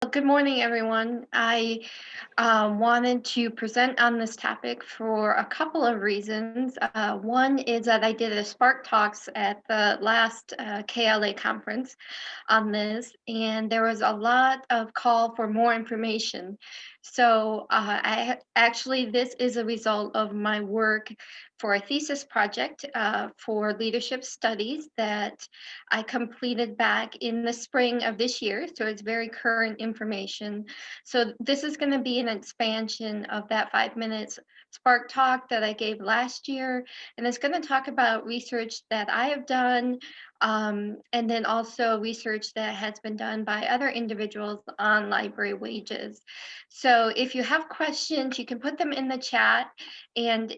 Good morning, everyone. I wanted to present on this topic for a couple of reasons. One is that I did a Spark Talks at the last KLA conference on this, and there was a lot of call for more information. So actually, this is a result of my work for a thesis project for leadership studies that I completed back in the spring of this year. So it's very current information. So this is going to be an expansion of that 5 minutes Spark Talk that I gave last year. And it's going to talk about research that I have done, and then also research that has been done by other individuals on library wages. So if you have questions, you can put them in the chat. And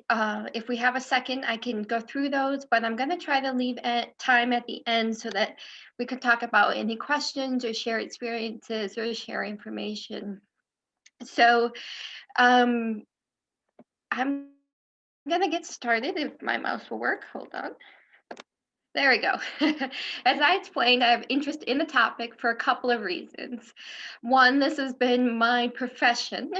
if we have a second, I can go through those, but I'm going to try to leave time at the end so that we could talk about any questions or share experiences or share information. So um, I'm going to get started if my mouse will work. Hold on. There we go. As I explained, I have interest in the topic for a couple of reasons. One, this has been my profession,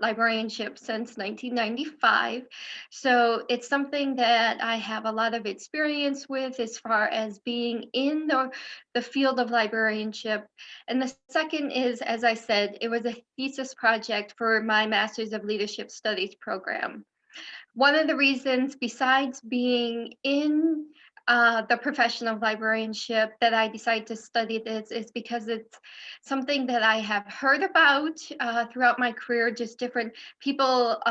librarianship, since 1995. So it's something that I have a lot of experience with as far as being in the field of librarianship. And the second is, as I said, it was a thesis project for my Master's of Leadership Studies program. One of the reasons, besides being in the profession of librarianship, that I decided to study this is because it's something that I have heard about throughout my career, just different people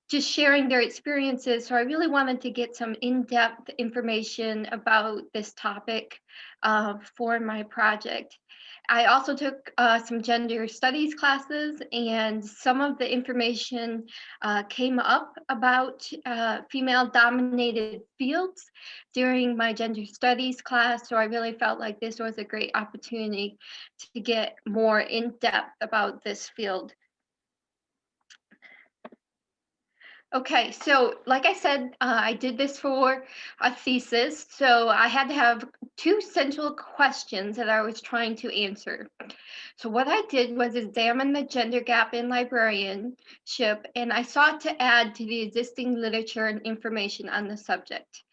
just sharing their experiences. So I really wanted to get some in-depth information about this topic for my project. I also took some gender studies classes, and some of the information came up about female dominated fields during my gender studies class. So I really felt like this was a great opportunity to get more in depth about this field. Okay, so like I said, I did this for a thesis, so I had to have two central questions that I was trying to answer. So what I did was examine the gender gap in librarianship, and I sought to add to the existing literature and information on the subject.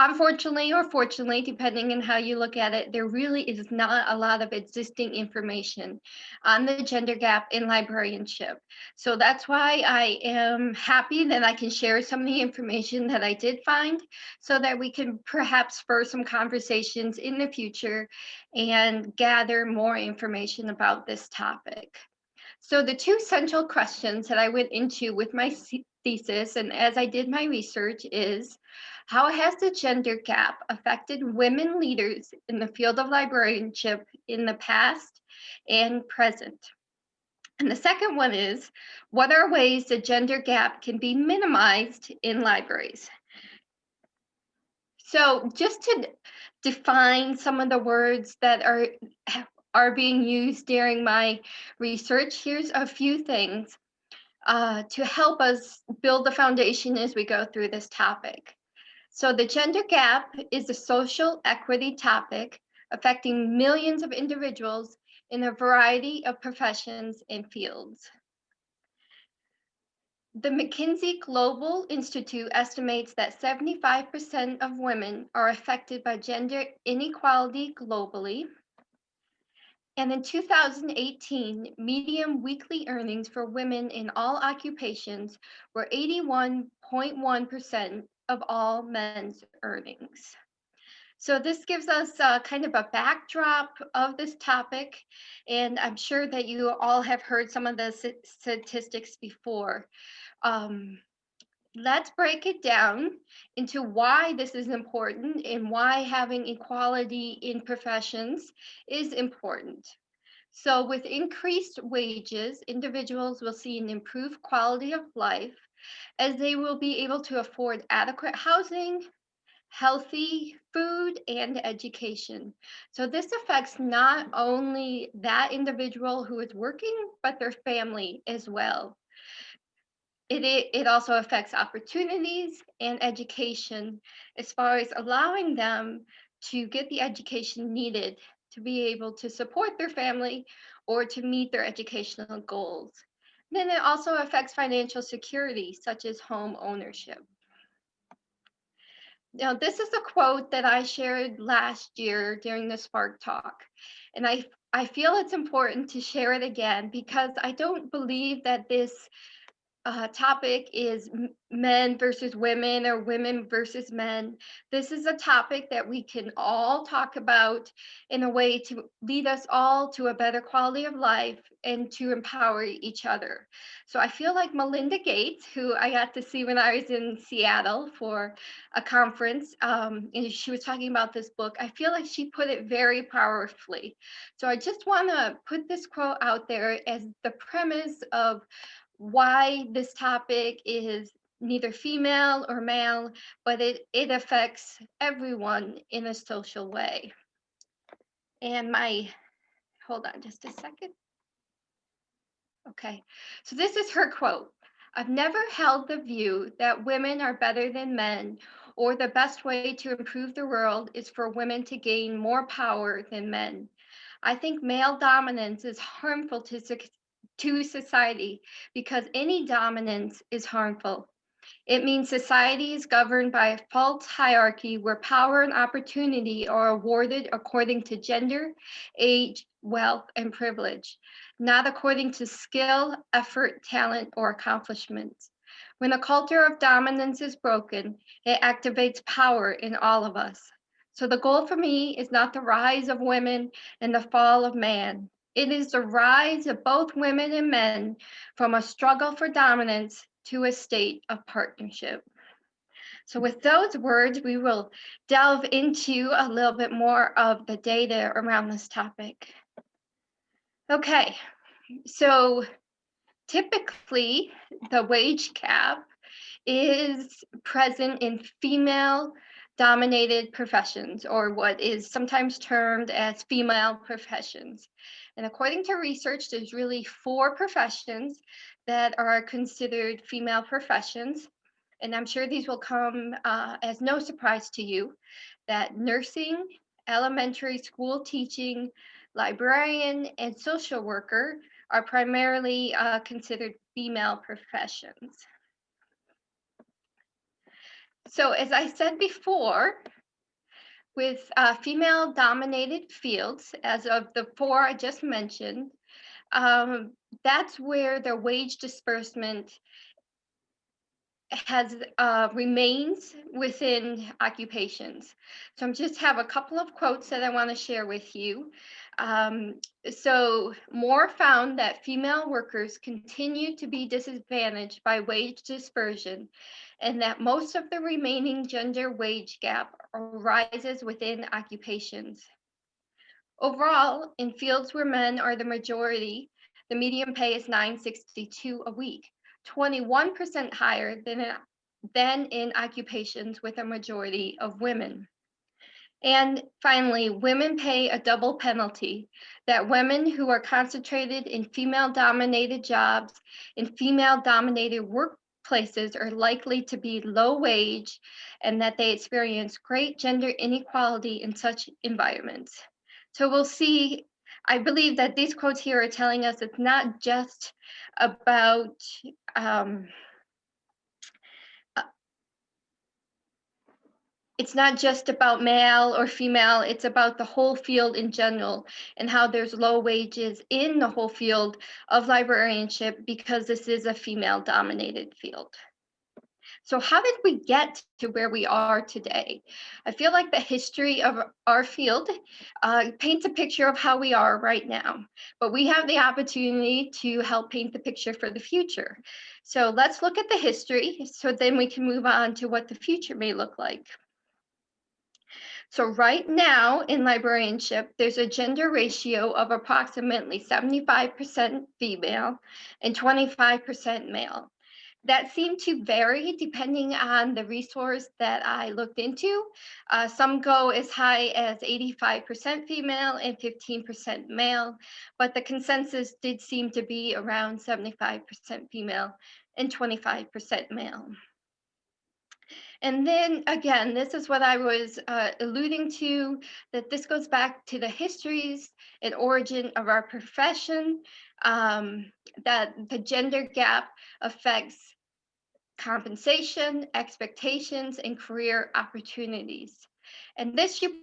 Unfortunately, or fortunately, depending on how you look at it, there really is not a lot of existing information on the gender gap in librarianship. So that's why I am happy that I can share some of the information that I did find so that we can perhaps spur some conversations in the future and gather more information about this topic. So the two central questions that I went into with my thesis and as I did my research is, how has the gender gap affected women leaders in the field of librarianship in the past and present? And the second one is, what are ways the gender gap can be minimized in libraries? So just to define some of the words that are being used during my research, here's a few things to help us build the foundation as we go through this topic. So the gender gap is a social equity topic affecting millions of individuals in a variety of professions and fields. The McKinsey Global Institute estimates that 75% of women are affected by gender inequality globally. And in 2018, median weekly earnings for women in all occupations were 81.1% of all men's earnings. So this gives us kind of a backdrop of this topic, and I'm sure that you all have heard some of the statistics before. Um, let's break it down into why this is important and why having equality in professions is important. So with increased wages, individuals will see an improved quality of life as they will be able to afford adequate housing, healthy food, and education. So this affects not only that individual who is working, but their family as well. It also affects opportunities and education as far as allowing them to get the education needed to be able to support their family or to meet their educational goals. Then it also affects financial security, such as home ownership. Now, this is a quote that I shared last year during the Spark Talk, and I feel it's important to share it again because I don't believe that this topic is men versus women or women versus men. This is a topic that we can all talk about in a way to lead us all to a better quality of life and to empower each other. So I feel like Melinda Gates, who I got to see when I was in Seattle for a conference, and she was talking about this book, I feel like she put it very powerfully. So I just want to put this quote out there as the premise of why this topic is neither female or male, but it affects everyone in a social way. And hold on just a second. Okay, so this is her quote. I've never held the view that women are better than men or the best way to improve the world is for women to gain more power than men. I think male dominance is harmful to society because any dominance is harmful. It means society is governed by a false hierarchy where power and opportunity are awarded according to gender, age, wealth, and privilege, not according to skill, effort, talent, or accomplishments. When a culture of dominance is broken, it activates power in all of us. So the goal for me is not the rise of women and the fall of man. It is the rise of both women and men from a struggle for dominance to a state of partnership. So with those words, we will delve into a little bit more of the data around this topic. Okay, so typically the wage gap is present in female dominated professions, or what is sometimes termed as female professions. And according to research, there's really 4 professions that are considered female professions. And I'm sure these will come as no surprise to you, that nursing, elementary school teaching, librarian, and social worker are primarily considered female professions. So as I said before, with female-dominated fields, as of the 4 I just mentioned, that's where the wage disbursement has remains within occupations. So I just have a couple of quotes that I want to share with you. So Moore found that female workers continue to be disadvantaged by wage dispersion, and that most of the remaining gender wage gap arises within occupations. Overall, in fields where men are the majority, the median pay is $9.62 a week, 21% higher than in occupations with a majority of women. And finally, women pay a double penalty, that women who are concentrated in female-dominated jobs in female-dominated workplaces are likely to be low wage, and that they experience great gender inequality in such environments. So we'll see, I believe that these quotes here are telling us it's not just about it's not just about male or female, it's about the whole field in general and how there's low wages in the whole field of librarianship because this is a female dominated field. So how did we get to where we are today? I feel like the history of our field paints a picture of how we are right now, but we have the opportunity to help paint the picture for the future. So let's look at the history so then we can move on to what the future may look like. So right now in librarianship, there's a gender ratio of approximately 75% female and 25% male. That seemed to vary depending on the resource that I looked into. Some go as high as 85% female and 15% male, but the consensus did seem to be around 75% female and 25% male. And then again, this is what I was alluding to, that this goes back to the histories and origin of our profession, that the gender gap affects compensation, expectations, and career opportunities. And this you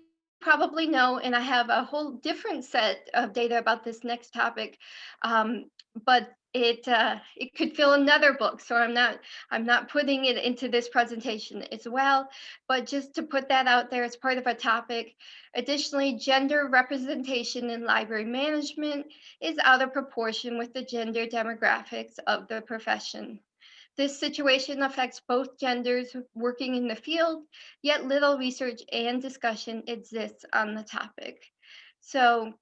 probably know, and I have a whole different set of data about this next topic, but it could fill another book. So I'm not putting it into this presentation as well, but just to put that out there as part of a topic. Additionally, gender representation in library management is out of proportion with the gender demographics of the profession. This situation affects both genders working in the field, yet little research and discussion exists on the topic. So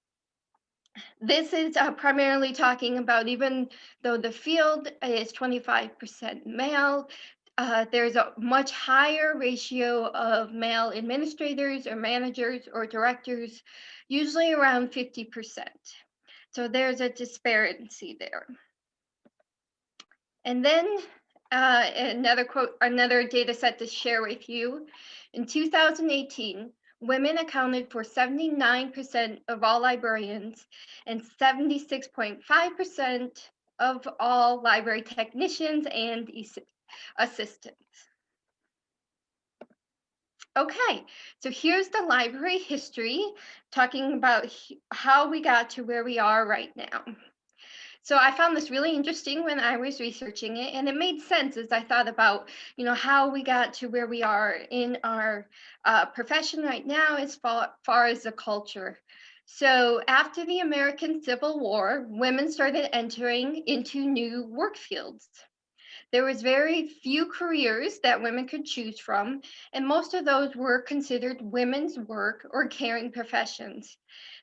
this is primarily talking about, even though the field is 25% male, there's a much higher ratio of male administrators or managers or directors, usually around 50%. So there's a disparity there. And then another data set to share with you. In 2018, women accounted for 79% of all librarians and 76.5% of all library technicians and assistants. Okay, so here's the library history, talking about how we got to where we are right now. So I found this really interesting when I was researching it, and it made sense as I thought about, how we got to where we are in our profession right now as far as the culture. So after the American Civil War, women started entering into new work fields. There was very few careers that women could choose from, and most of those were considered women's work or caring professions.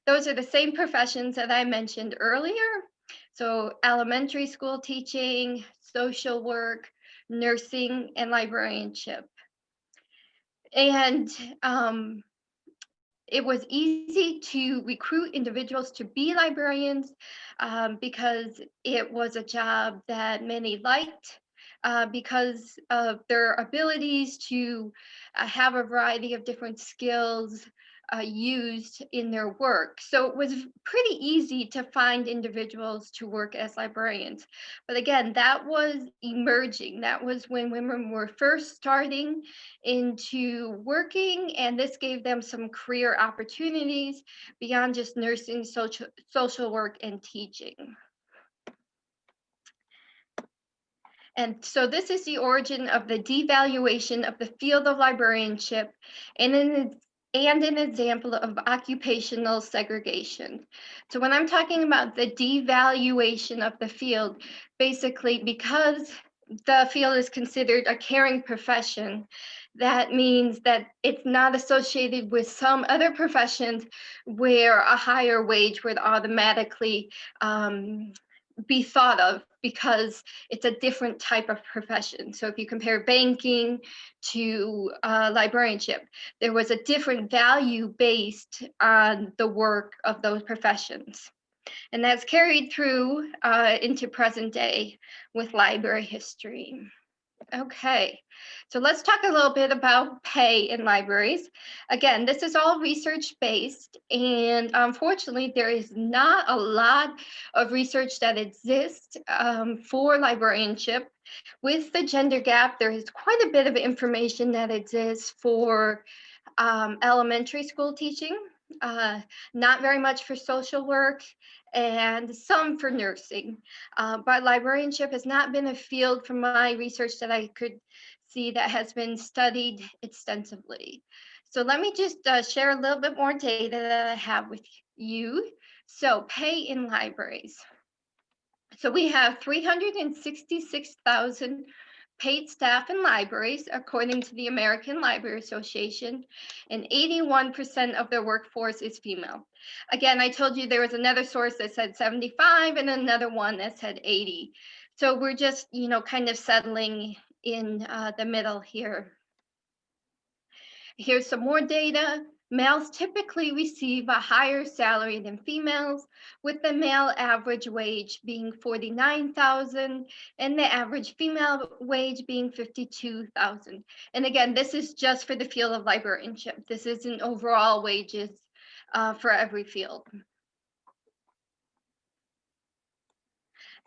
Those are the same professions that I mentioned earlier. So elementary school teaching, social work, nursing, and librarianship. And it was easy to recruit individuals to be librarians because it was a job that many liked because of their abilities to have a variety of different skills used in their work. So it was pretty easy to find individuals to work as librarians. But again, that was emerging. That was when women were first starting into working, and this gave them some career opportunities beyond just nursing, social work, and teaching. And so this is the origin of the devaluation of the field of librarianship and an example of occupational segregation. So when I'm talking about the devaluation of the field, basically because the field is considered a caring profession, that means that it's not associated with some other professions where a higher wage would automatically be thought of because it's a different type of profession. So if you compare banking to librarianship, there was a different value based on the work of those professions. And that's carried through into present day with library history. Okay, so let's talk a little bit about pay in libraries. Again, this is all research based, and unfortunately, there is not a lot of research that exists for librarianship. With the gender gap, there is quite a bit of information that exists for elementary school teaching, not very much for social work, and some for nursing. But librarianship has not been a field from my research that I could see that has been studied extensively. So let me just share a little bit more data that I have with you. So pay in libraries. So we have 366,000 paid staff in libraries, according to the American Library Association, and 81% of their workforce is female. Again, I told you there was another source that said 75 and another one that said 80. So we're just, kind of settling in the middle here. Here's some more data. Males typically receive a higher salary than females, with the male average wage being 49,000 and the average female wage being 52,000. And again, this is just for the field of librarianship. This isn't overall wages for every field.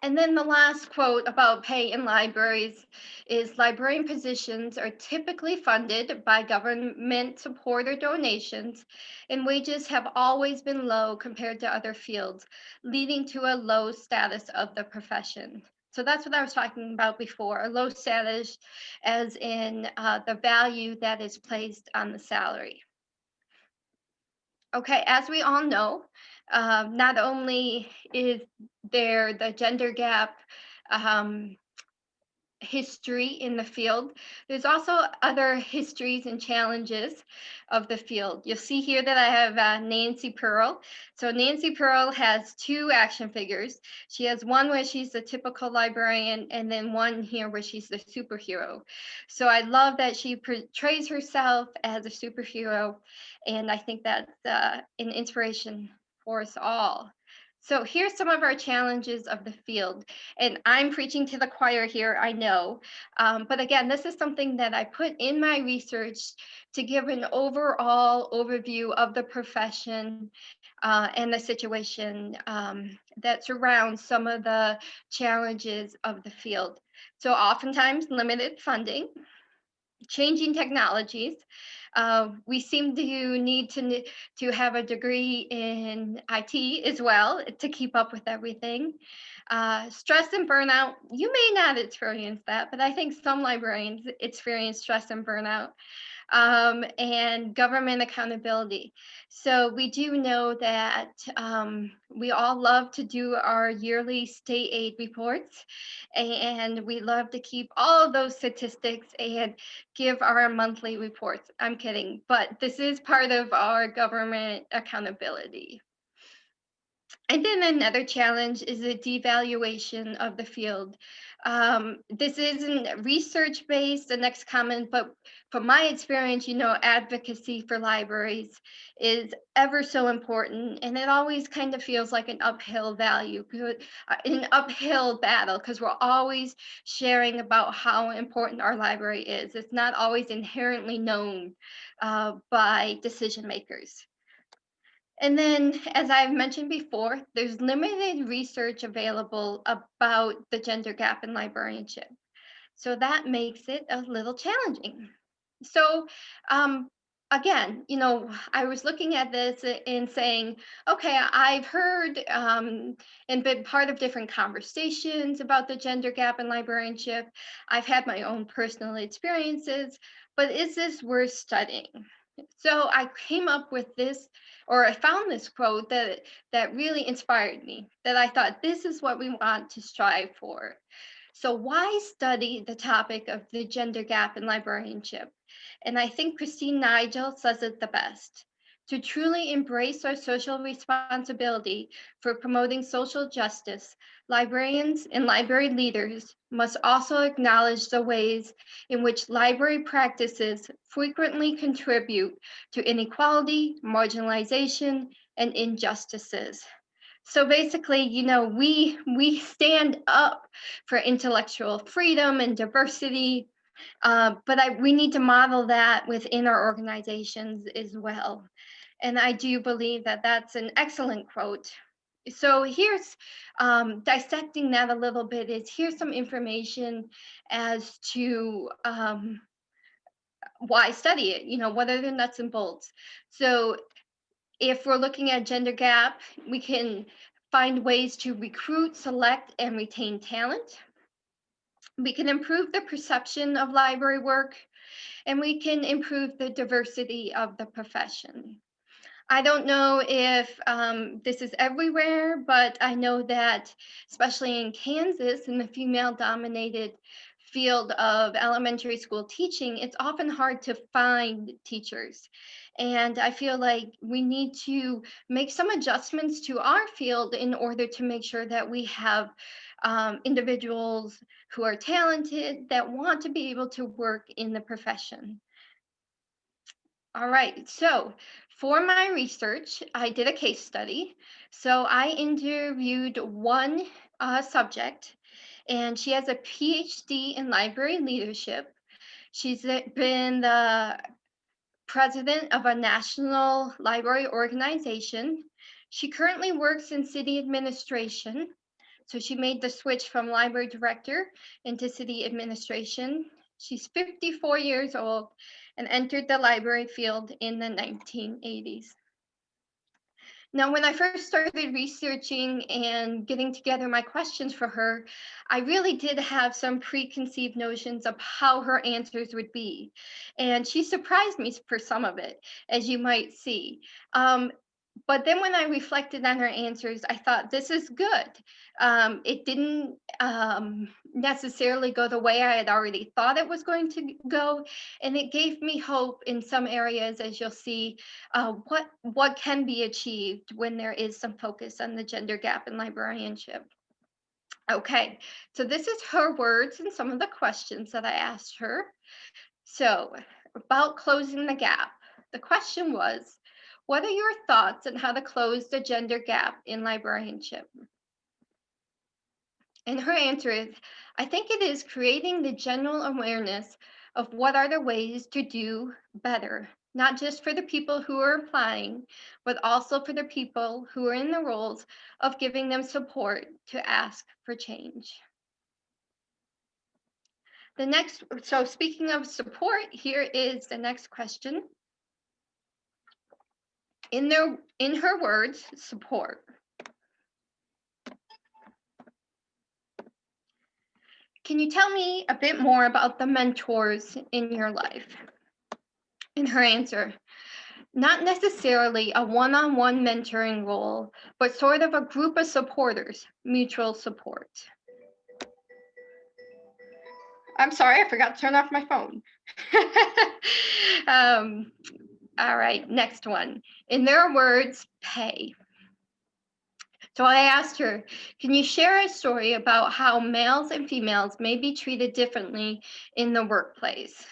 And then the last quote about pay in libraries is librarian positions are typically funded by government support or donations, and wages have always been low compared to other fields, leading to a low status of the profession. So that's what I was talking about before, a low status as in the value that is placed on the salary. Okay, as we all know, not only is there the gender gap um, history in the field, there's also other histories and challenges of the field. You'll see here that I have Nancy Pearl. So Nancy Pearl has two action figures. She has one where she's the typical librarian, and then one here where she's the superhero. So I love that she portrays herself as a superhero, and I think that's an inspiration for us all. So here's some of our challenges of the field. And I'm preaching to the choir here, I know. But again, this is something that I put in my research to give an overall overview of the profession and the situation that surrounds some of the challenges of the field. So oftentimes limited funding, changing technologies. We seem to need to have a degree in IT as well to keep up with everything. Stress and burnout, you may not experience that, but I think some librarians experience stress and burnout. And government accountability. So we do know that we all love to do our yearly state aid reports, and we love to keep all of those statistics and give our monthly reports. I'm kidding, but this is part of our government accountability. And then another challenge is the devaluation of the field. This isn't research based, the next comment, but from my experience, advocacy for libraries is ever so important. And it always kind of feels like an uphill an uphill battle, because we're always sharing about how important our library is. It's not always inherently known by decision makers. And then, as I've mentioned before, there's limited research available about the gender gap in librarianship. So that makes it a little challenging. So, again, I was looking at this and saying, okay, I've heard and been part of different conversations about the gender gap in librarianship. I've had my own personal experiences, but is this worth studying? So I came up with this, or I found this quote that really inspired me, that I thought this is what we want to strive for. So why study the topic of the gender gap in librarianship? And I think Christine Nigel says it the best. To truly embrace our social responsibility for promoting social justice, librarians and library leaders must also acknowledge the ways in which library practices frequently contribute to inequality, marginalization, and injustices. So basically, we stand up for intellectual freedom and diversity, but we need to model that within our organizations as well. And I do believe that that's an excellent quote. So here's dissecting that a little bit. Here's some information as to why study it. What are the nuts and bolts? So if we're looking at gender gap, we can find ways to recruit, select, and retain talent. We can improve the perception of library work, and we can improve the diversity of the profession. I don't know if this is everywhere, but I know that, especially in Kansas, in the female-dominated field of elementary school teaching, it's often hard to find teachers. And I feel like we need to make some adjustments to our field in order to make sure that we have individuals who are talented that want to be able to work in the profession. All right. So for my research, I did a case study. So I interviewed one subject, and she has a PhD in library leadership. She's been the president of a national library organization. She currently works in city administration. So she made the switch from library director into city administration. She's 54 years old and entered the library field in the 1980s. Now, when I first started researching and getting together my questions for her, I really did have some preconceived notions of how her answers would be. And she surprised me for some of it, as you might see. But then when I reflected on her answers, I thought, this is good. It didn't necessarily go the way I had already thought it was going to go. And it gave me hope in some areas, as you'll see, what can be achieved when there is some focus on the gender gap in librarianship. Okay, so this is her words and some of the questions that I asked her. So, about closing the gap, the question was, what are your thoughts on how to close the gender gap in librarianship? And her answer is, I think it is creating the general awareness of what are the ways to do better, not just for the people who are applying, but also for the people who are in the roles of giving them support to ask for change. So speaking of support, here is the next question. In her words, support. Can you tell me a bit more about the mentors in your life? In her answer, not necessarily a one-on-one mentoring role, but sort of a group of supporters, mutual support. I'm sorry, I forgot to turn off my phone. All right, next one. In their words, pay. So I asked her, can you share a story about how males and females may be treated differently in the workplace?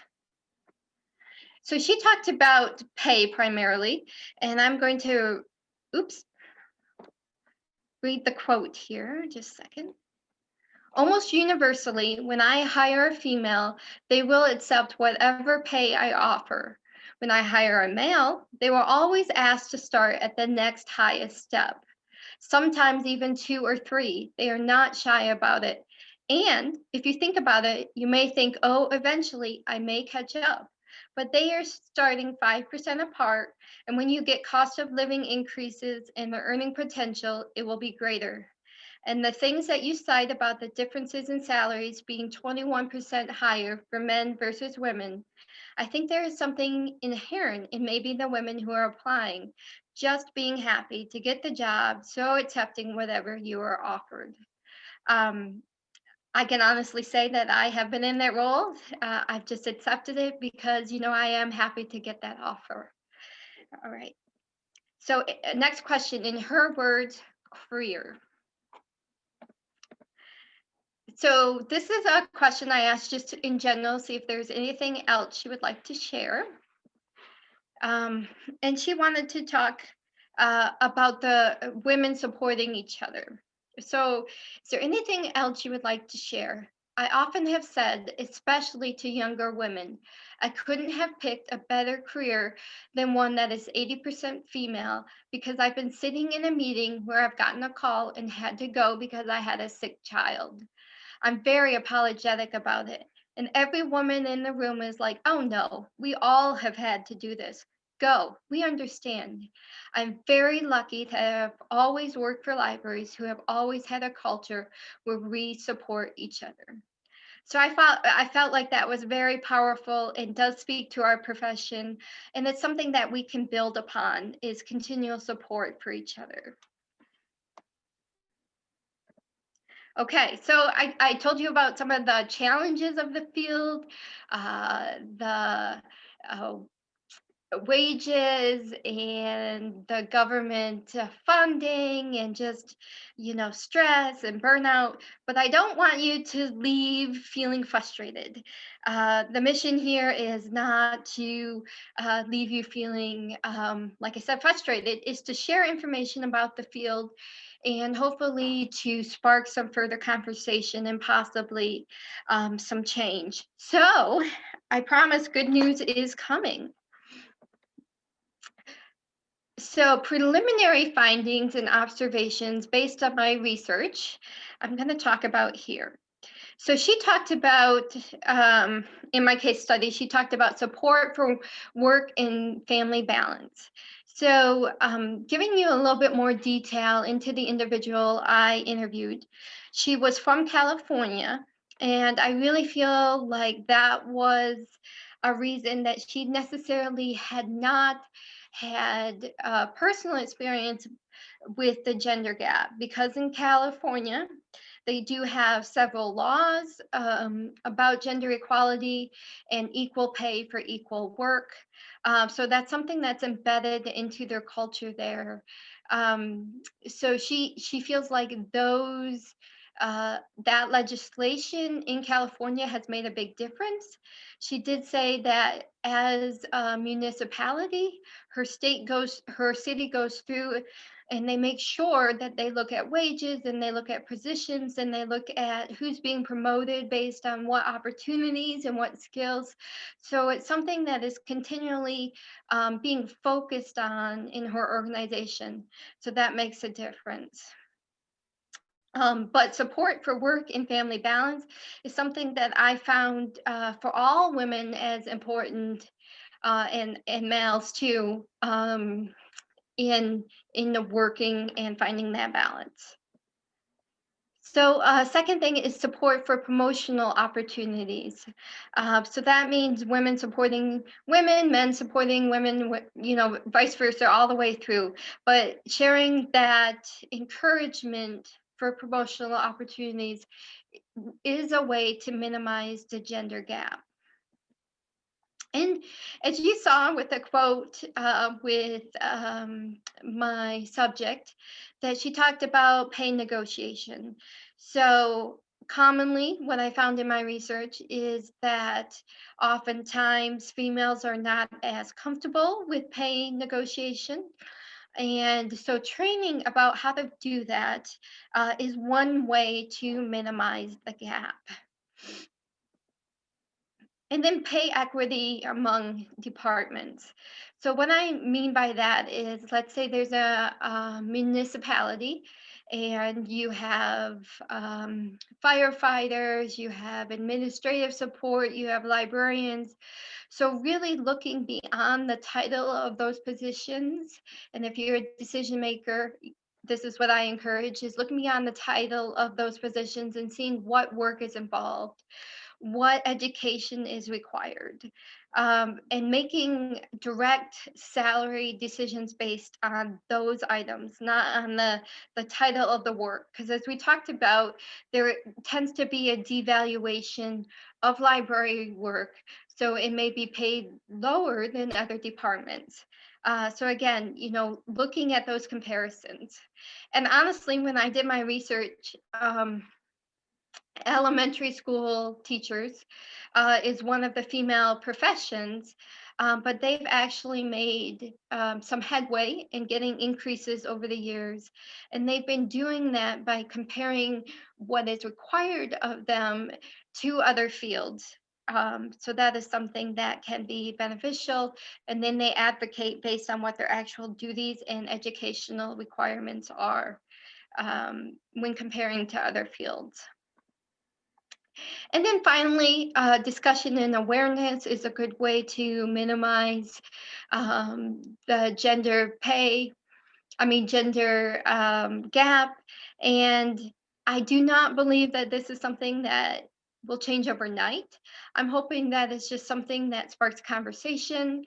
So she talked about pay primarily, and I'm going to, read the quote here, just a second. Almost universally, when I hire a female, they will accept whatever pay I offer. When I hire a male, they will always ask to start at the next highest step. Sometimes even 2 or 3. They are not shy about it. And if you think about it, you may think, oh, eventually I may catch up. But they are starting 5% apart. And when you get cost of living increases and the earning potential, it will be greater. And the things that you cite about the differences in salaries being 21% higher for men versus women, I think there is something inherent in maybe the women who are applying, just being happy to get the job, so accepting whatever you are offered. I can honestly say that I have been in that role. I've just accepted it because, I am happy to get that offer. All right. So next question, in her words, career. So this is a question I asked just in general, see if there's anything else she would like to share. And she wanted to talk about the women supporting each other. So is there anything else you would like to share? I often have said, especially to younger women, I couldn't have picked a better career than one that is 80% female, because I've been sitting in a meeting where I've gotten a call and had to go because I had a sick child. I'm very apologetic about it. And every woman in the room is like, oh no, we all have had to do this. Go, we understand. I'm very lucky to have always worked for libraries who have always had a culture where we support each other. So I felt like that was very powerful and does speak to our profession. And it's something that we can build upon, is continual support for each other. Okay, so I told you about some of the challenges of the field, the wages and the government funding and just, stress and burnout. But I don't want you to leave feeling frustrated. The mission here is not to leave you feeling, like I said, frustrated. It's to share information about the field and hopefully to spark some further conversation and possibly some change. So I promise good news is coming. So, preliminary findings and observations based on my research, I'm going to talk about here. So, she talked about, in my case study, she talked about support for work and family balance. So, giving you a little bit more detail into the individual I interviewed, she was from California, and I really feel like that was a reason that she necessarily had not had personal experience with the gender gap, because in California, they do have several laws about gender equality and equal pay for equal work. So that's something that's embedded into their culture there. So she feels like that legislation in California has made a big difference. She did say that as a municipality, her city goes through and they make sure that they look at wages and they look at positions and they look at who's being promoted based on what opportunities and what skills. So it's something that is continually being focused on in her organization. So that makes a difference. But support for work and family balance is something that I found for all women as important, and males too, in the working and finding that balance. So, second thing is support for promotional opportunities. So that means women supporting women, men supporting women, vice versa, all the way through. But sharing that encouragement for promotional opportunities is a way to minimize the gender gap. And as you saw with the quote with my subject, that she talked about pay negotiation. So, commonly, what I found in my research is that oftentimes females are not as comfortable with pay negotiation. And so, training about how to do that is one way to minimize the gap. And then pay equity among departments. So what I mean by that is, let's say there's a municipality and you have firefighters, you have administrative support, you have librarians. So really looking beyond the title of those positions. And if you're a decision maker, this is what I encourage, is looking beyond the title of those positions and seeing what work is involved, what education is required, and making direct salary decisions based on those items, not on the title of the work. Because as we talked about, there tends to be a devaluation of library work, so it may be paid lower than other departments. So again, looking at those comparisons. And honestly, when I did my research, elementary school teachers is one of the female professions, but they've actually made some headway in getting increases over the years. And they've been doing that by comparing what is required of them to other fields. So that is something that can be beneficial. And then they advocate based on what their actual duties and educational requirements are when comparing to other fields. And then finally, discussion and awareness is a good way to minimize the gender gap. And I do not believe that this is something that will change overnight. I'm hoping that it's just something that sparks conversation,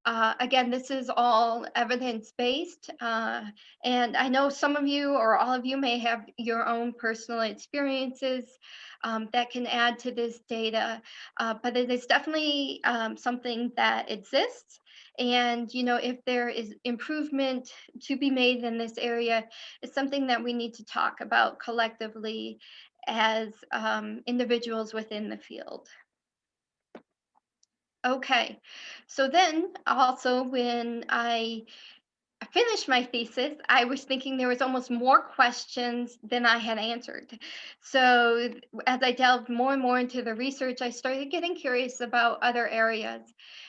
Again, this is all evidence-based, and I know some of you or all of you may have your own personal experiences that can add to this data, but it is definitely something that exists. And if there is improvement to be made in this area, it's something that we need to talk about collectively as individuals within the field. Okay, so then also when I finished my thesis, I was thinking there was almost more questions than I had answered. So as I delved more and more into the research, I started getting curious about other areas.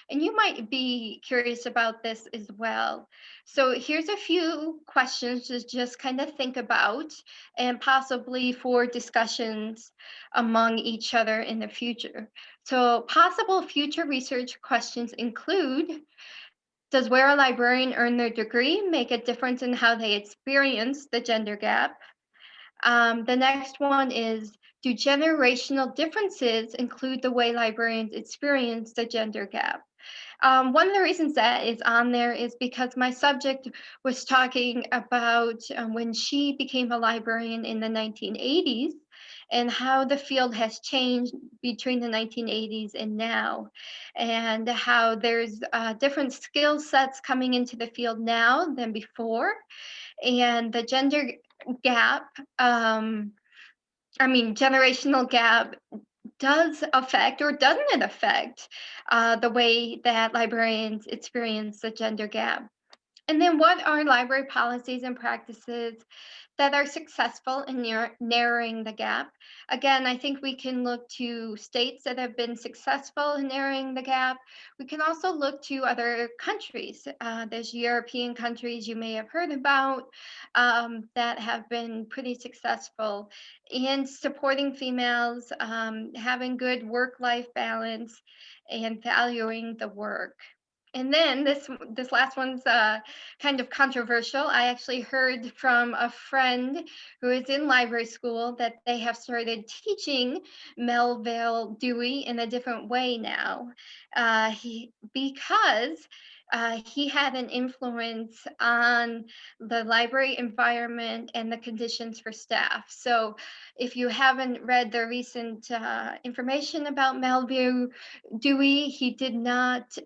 And you might be curious about this as well. So here's a few questions to just kind of think about and possibly for discussions among each other in the future. So possible future research questions include, does where a librarian earn their degree make a difference in how they experience the gender gap? The next one is, do generational differences include the way librarians experience the gender gap? One of the reasons that is on there is because my subject was talking about when she became a librarian in the 1980s and how the field has changed between the 1980s and now, and how there's different skill sets coming into the field now than before, and the gender gap. Generational gap does affect or doesn't it affect the way that librarians experience the gender gap? And then what are library policies and practices that are successful in narrowing the gap? Again, I think we can look to states that have been successful in narrowing the gap. We can also look to other countries. There's European countries you may have heard about that have been pretty successful in supporting females, having good work-life balance, and valuing the work. And then this last one's kind of controversial. I actually heard from a friend who is in library school that they have started teaching Melville Dewey in a different way now, because he had an influence on the library environment and the conditions for staff. So if you haven't read the recent information about Melville Dewey, he did not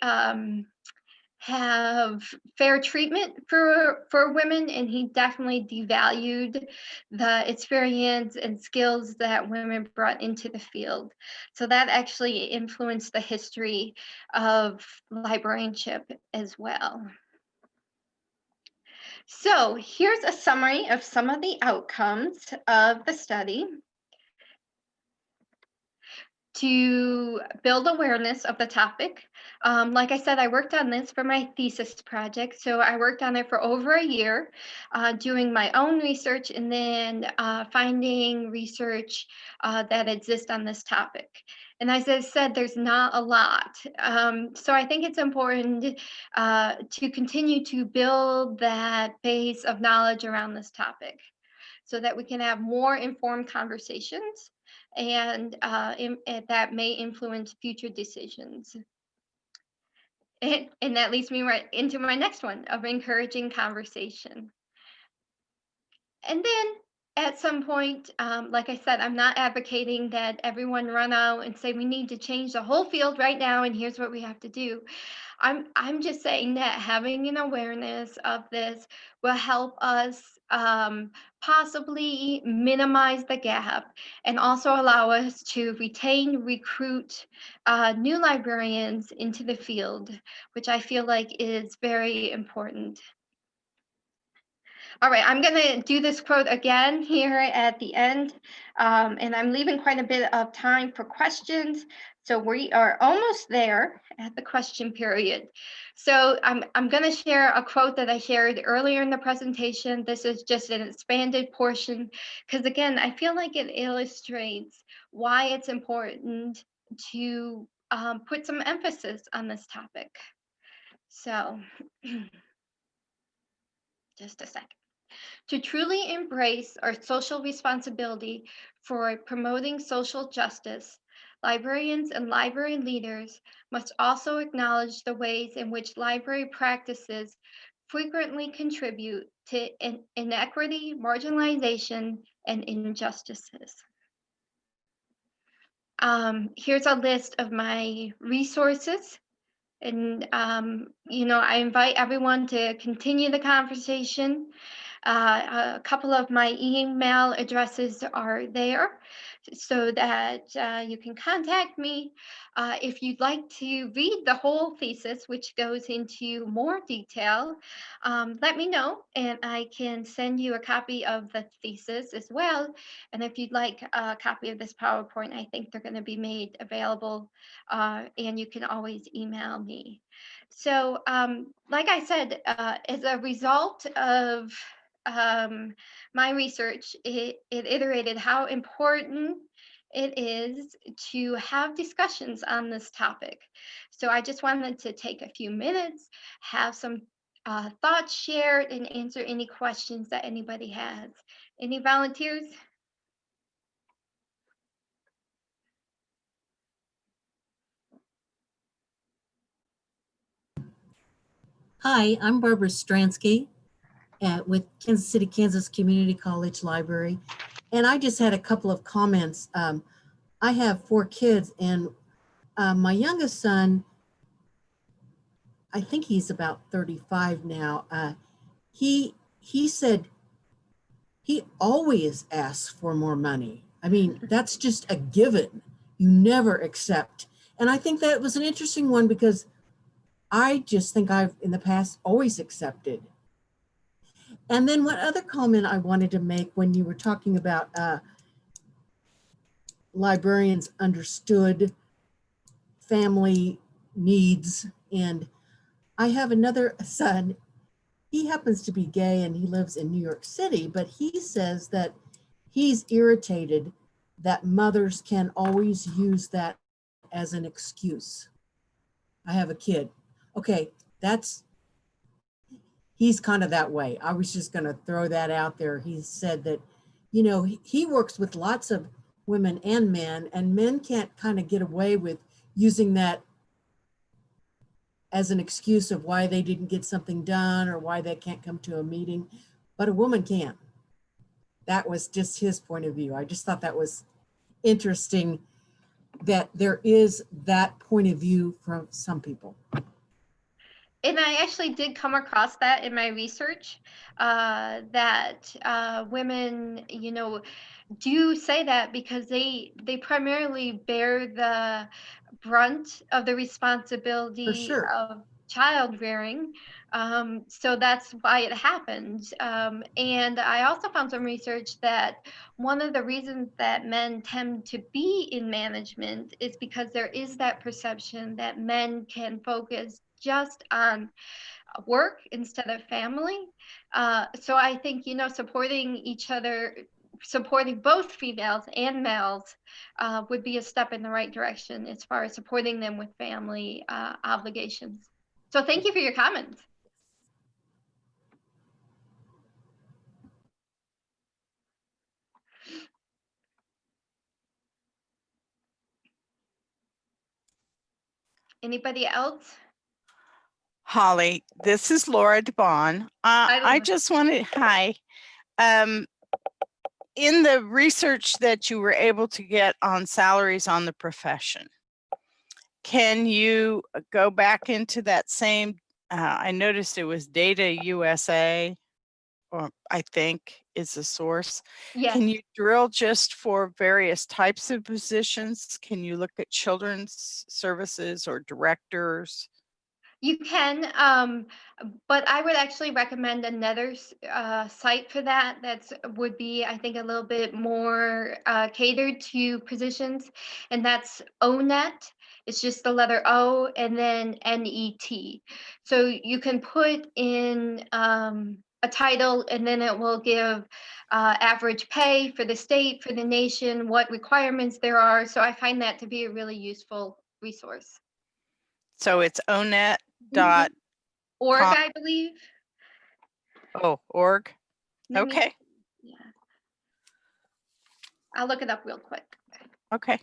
have fair treatment for women, and he definitely devalued the experience and skills that women brought into the field. So that actually influenced the history of librarianship as well. So here's a summary of some of the outcomes of the study. To build awareness of the topic. Like I said, I worked on this for my thesis project. So I worked on it for over a year, doing my own research and then finding research that exists on this topic. And as I said, there's not a lot. So I think it's important to continue to build that base of knowledge around this topic so that we can have more informed conversations and that may influence future decisions. And that leads me right into my next one of encouraging conversation. And then at some point, like I said, I'm not advocating that everyone run out and say we need to change the whole field right now and here's what we have to do. I'm just saying that having an awareness of this will help us possibly minimize the gap and also allow us to retain, recruit new librarians into the field, which I feel like is very important. All right, I'm going to do this quote again here at the end, and I'm leaving quite a bit of time for questions. So we are almost there at the question period. So I'm going to share a quote that I shared earlier in the presentation. This is just an expanded portion, because again, I feel like it illustrates why it's important to put some emphasis on this topic. So just a second. To truly embrace our social responsibility for promoting social justice, Librarians and library leaders must also acknowledge the ways in which library practices frequently contribute to inequity, marginalization, and injustices. Here's a list of my resources. And, I invite everyone to continue the conversation. A couple of my email addresses are there so that you can contact me. If you'd like to read the whole thesis, which goes into more detail, let me know and I can send you a copy of the thesis as well. And if you'd like a copy of this PowerPoint, I think they're going to be made available and you can always email me. So, like I said, as a result of my research, it iterated how important it is to have discussions on this topic. So I just wanted to take a few minutes, have some thoughts shared, and answer any questions that anybody has. Any volunteers? Hi, I'm Barbara Stransky with Kansas City, Kansas Community College Library. And I just had a couple of comments. I have 4 kids and my youngest son, I think he's about 35 now. He said he always asks for more money. I mean, that's just a given. You never accept. And I think that was an interesting one because I just think I've in the past always accepted. And then one other comment I wanted to make when you were talking about librarians understood family needs. And I have another son. He happens to be gay and he lives in New York City, but he says that he's irritated that mothers can always use that as an excuse. I have a kid. Okay, he's kind of that way. I was just going to throw that out there. He said that, he works with lots of women and men can't kind of get away with using that as an excuse of why they didn't get something done or why they can't come to a meeting, but a woman can. That was just his point of view. I just thought that was interesting that there is that point of view from some people. And I actually did come across that in my research, that women, do say that because they primarily bear the brunt of the For responsibility sure. of child rearing. So that's why it happens. And I also found some research that one of the reasons that men tend to be in management is because there is that perception that men can focus just on work instead of family. So I think, supporting each other, supporting both females and males would be a step in the right direction as far as supporting them with family obligations. So thank you for your comments. Anybody else? Holly, this is Laura DeBon. I just wanted, hi. In the research that you were able to get on salaries on the profession, can you go back into that same, I noticed it was Data USA, or I think is the source. Yes. Can you drill just for various types of positions? Can you look at children's services or directors? You can, but I would actually recommend another site for that. That's would be, I think, a little bit more catered to positions, and that's ONET. It's just the letter O and then NET. So you can put in a title, and then it will give average pay for the state, for the nation, what requirements there are. So I find that to be a really useful resource. So it's ONET. Org, I believe. Oh, org. Okay. Yeah. I'll look it up real quick. Okay.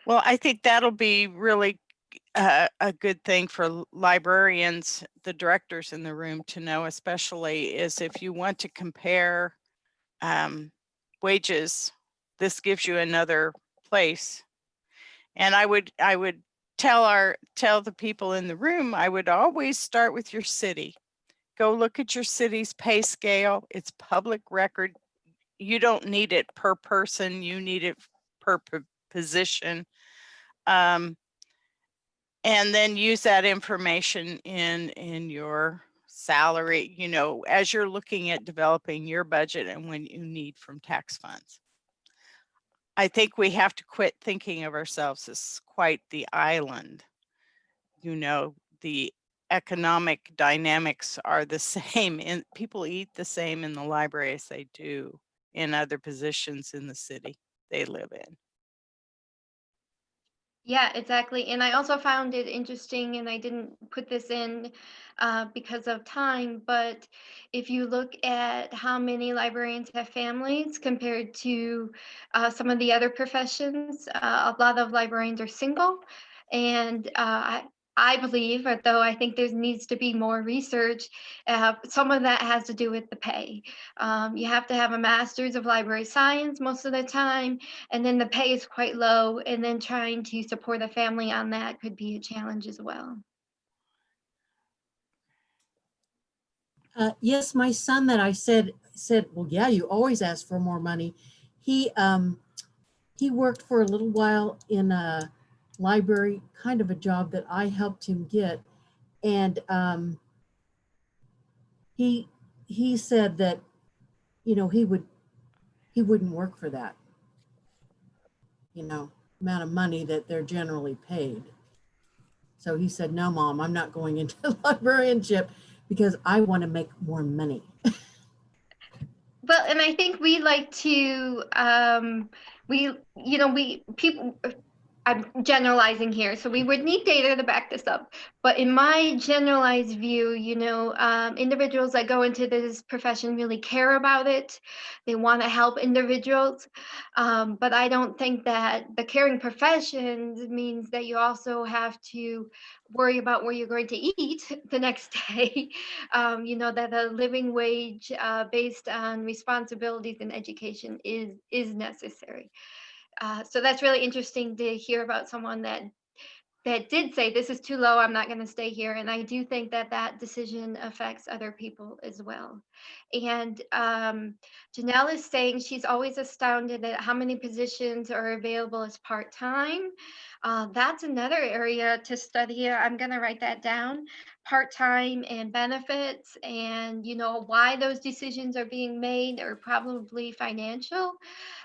Well, I think that'll be really a good thing for librarians, the directors in the room to know, especially is if you want to compare wages, this gives you another place. And I would tell the people in the room, I would always start with your city. Go look at your city's pay scale. It's public record. You don't need it per person. You need it per position. And then use that information in your salary, you know, as you're looking at developing your budget and when you need from tax funds. I think we have to quit thinking of ourselves as quite the island. You know, the economic dynamics are the same, and people eat the same in the library as they do in other positions in the city they live in. Yeah, exactly. And I also found it interesting, and I didn't put this in because of time, but if you look at how many librarians have families compared to some of the other professions, a lot of librarians are single. And I believe, though I think there needs to be more research, some of that has to do with the pay. You have to have a master's of library science most of the time, and then the pay is quite low, and then trying to support a family on that could be a challenge as well. Yes, my son that I said, well, yeah, you always ask for more money. He worked for a little while in a library, kind of a job that I helped him get. And he said that, you know, he wouldn't work for that, you know, amount of money that they're generally paid. So he said, no, Mom, I'm not going into librarianship because I want to make more money. Well, and I think we like to, people, I'm generalizing here, so we would need data to back this up. But in my generalized view, individuals that go into this profession really care about it. They want to help individuals. But I don't think that the caring profession means that you also have to worry about where you're going to eat the next day. That a living wage based on responsibilities and education is necessary. So that's really interesting to hear about someone that did say, this is too low, I'm not going to stay here. And I do think that that decision affects other people as well. And Janelle is saying she's always astounded at how many positions are available as part-time. That's another area to study. I'm going to write that down. Part-time and benefits, and why those decisions are being made are probably financial.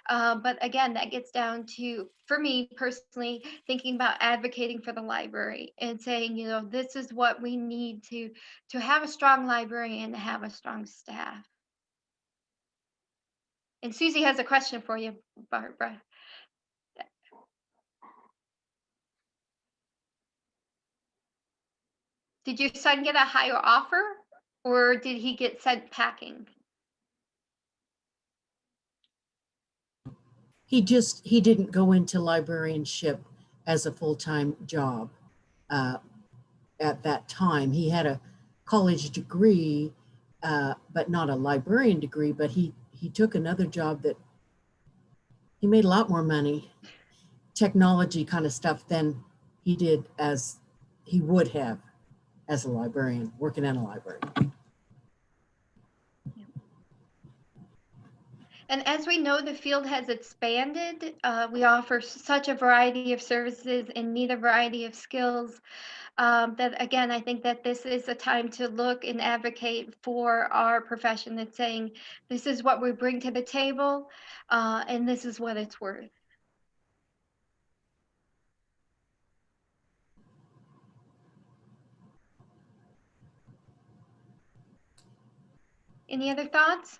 But again, that gets down to, for me personally, thinking about advocating for the library and saying, this is what we need to have a strong library and to have a strong staff. And Susie has a question for you, Barbara. Did your son get a higher offer, or did he get sent packing? He didn't go into librarianship as a full-time job at that time. He had a college degree, but not a librarian degree, but he took another job that he made a lot more money, technology kind of stuff, than he did as he would have as a librarian, working in a library. And as we know, the field has expanded. We offer such a variety of services and need a variety of skills that, again, I think that this is a time to look and advocate for our profession and saying, this is what we bring to the table, and this is what it's worth. Any other thoughts?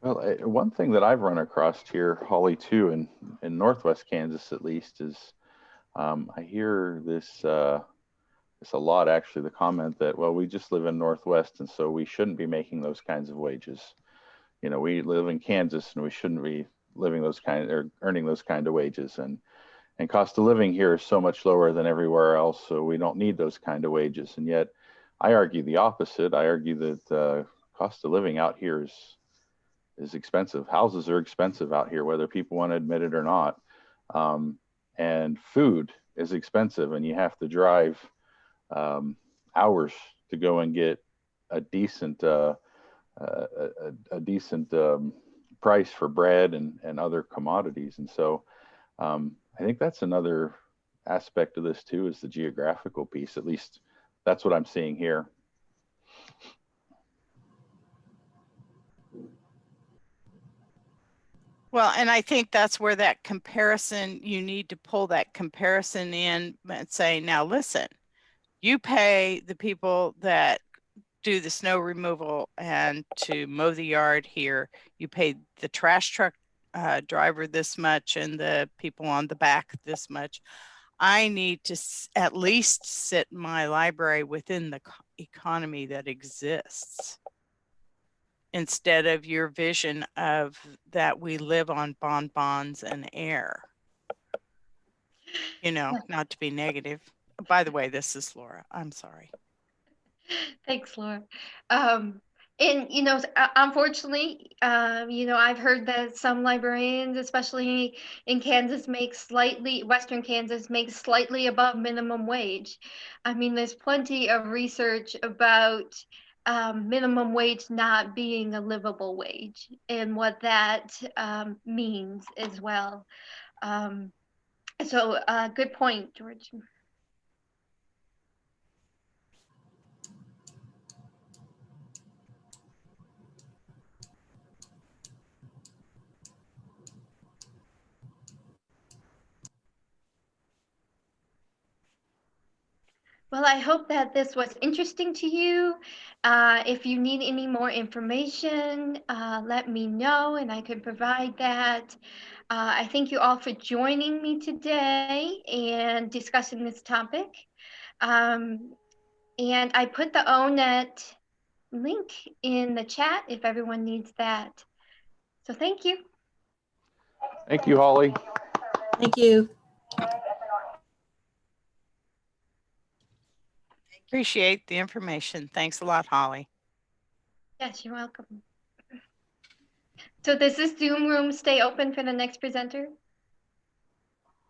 Well, one thing that I've run across here, Holly, too, in Northwest Kansas at least, is I hear this a lot, actually, the comment that, well, we just live in Northwest, and so we shouldn't be making those kinds of wages. We live in Kansas, and we shouldn't be living those kind or earning those kind of wages, and cost of living here is so much lower than everywhere else, so we don't need those kind of wages. And yet I argue the opposite. I argue that cost of living out here is expensive. Houses are expensive out here, whether people want to admit it or not. And food is expensive, and you have to drive hours to go and get a decent price for bread and other commodities. And so I think that's another aspect of this too, is the geographical piece. At least that's what I'm seeing here. Well, and I think that's where that comparison, you need to pull that comparison in and say, now listen, you pay the people that do the snow removal and to mow the yard here, you pay the trash truck driver this much and the people on the back this much. I need to at least sit my library within the economy that exists, instead of your vision of that we live on bonbons and air. You know, not to be negative. By the way, this is Laura. I'm sorry. Thanks, Laura. And, you know, unfortunately, you know, I've heard that some librarians, especially in Kansas, Western Kansas, make slightly above minimum wage. I mean, there's plenty of research about minimum wage not being a livable wage and what that means as well. So good point, George. Well, I hope that this was interesting to you. If you need any more information, let me know and I can provide that. I thank you all for joining me today and discussing this topic. And I put the ONET link in the chat if everyone needs that. So thank you. Thank you, Holly. Thank you. Appreciate the information. Thanks a lot, Holly. Yes, you're welcome. So does this Zoom room stay open for the next presenter?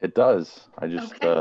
It does. I just Okay.